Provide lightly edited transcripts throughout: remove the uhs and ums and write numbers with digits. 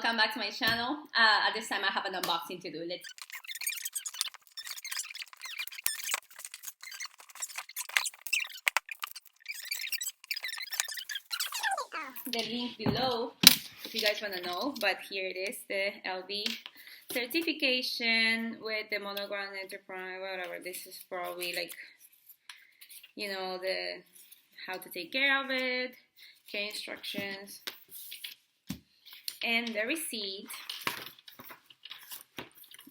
welcome back to my channel. At this time I have an unboxing to do. Let's the link below if you guys want to know, but here it is, the LV certification with the monogram enterprise, whatever. This is probably like, you know, the how to take care of it, care instructions, and the receipt.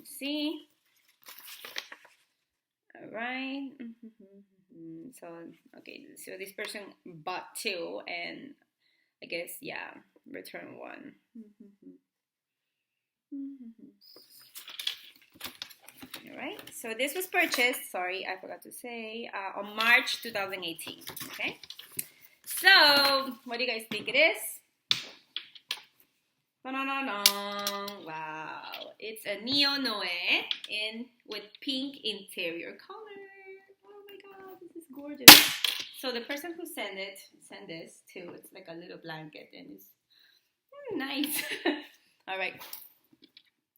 See, all right. So okay, so this person bought two, and I guess, yeah, return one. All right, so this was purchased, sorry, I forgot to say, on March 2018, okay? So, what do you guys think it is? Wow, it's a Neo Noe with pink interior color. Oh my god, this is gorgeous. So the person who sent this too, it's like a little blanket, and it's nice. All right,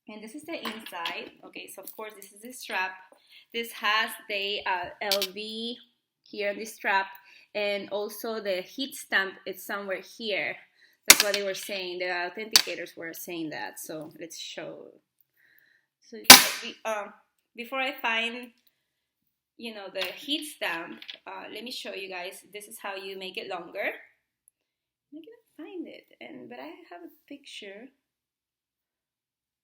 and this is the inside. Okay, so of course this is the strap. This has the LV here on the strap, and also the heat stamp is somewhere here. That's what they were saying. The authenticators were saying that. So let's show. So before I find, you know, the heat stamp, let me show you guys. This is how you make it longer. I cannot find it, but I have a picture.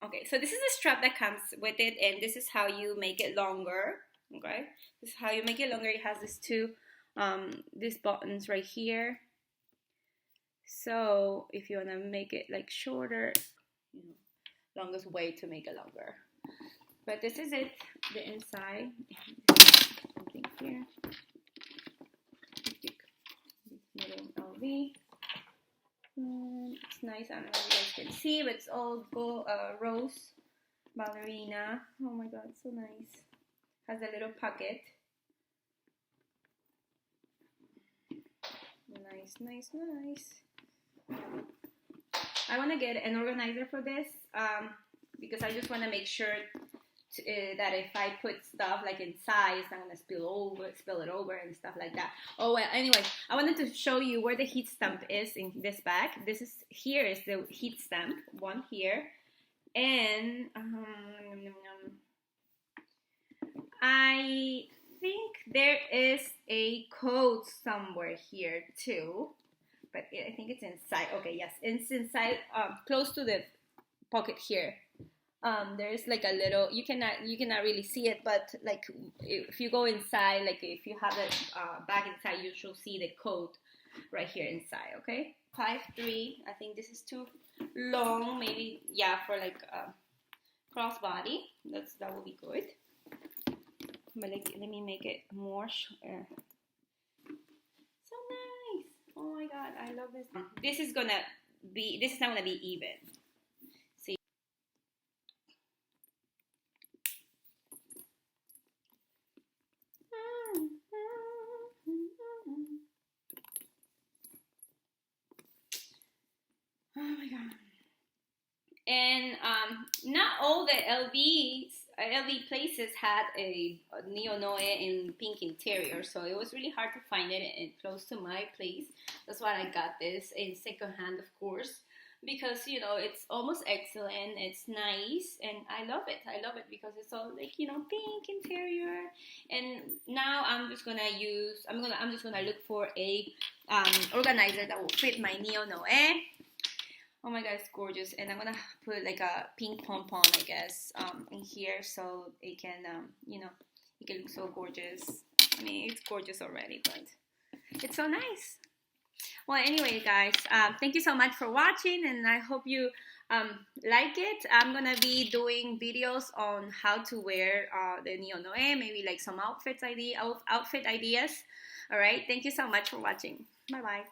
Okay, so this is the strap that comes with it, and this is how you make it longer. Okay, this is how you make it longer. It has these two, these buttons right here. So if you wanna make it like shorter, you know, longest way to make it longer. But this is it, the inside. Something here. This little LV. It's nice. I don't know if you guys can see, but it's all rose ballerina. Oh my god, so nice. Has a little pocket. Nice, nice, nice. I want to get an organizer for this because I just want to make sure that if I put stuff like inside, it's not gonna spill it over and stuff like that. Oh well, anyway, I wanted to show you where the heat stamp is in this bag. Here is the heat stamp, one here, and I think there is a code somewhere here too, but I think it's inside. Okay, yes, it's inside, close to the pocket here. There's like a little, you cannot really see it, but like if you go inside, like if you have the bag inside, you should see the code right here inside. Okay, 5'3". I think this is too long, maybe, yeah, for like crossbody. That would be good. But like, let me make it more so nice. Oh my god, I love this. This is not gonna be even. See. Oh my god. And not all the LV places had a Neo Noe in pink interior, so it was really hard to find it and close to my place. That's why I got this in secondhand, of course, because, you know, it's almost excellent. It's nice, and I love it. I love it because it's all like, you know, pink interior. And now I'm just gonna look for a organizer that will fit my Neo Noe. Oh my god, it's gorgeous. And I'm gonna put like a pink pom-pom, I guess, in here, so it can, you know, it can look so gorgeous. I mean, it's gorgeous already, but it's so nice. Well, anyway, guys, thank you so much for watching, and I hope you like it. I'm gonna be doing videos on how to wear the Neo Noe, maybe like some outfit ideas. All right, thank you so much for watching. Bye-bye.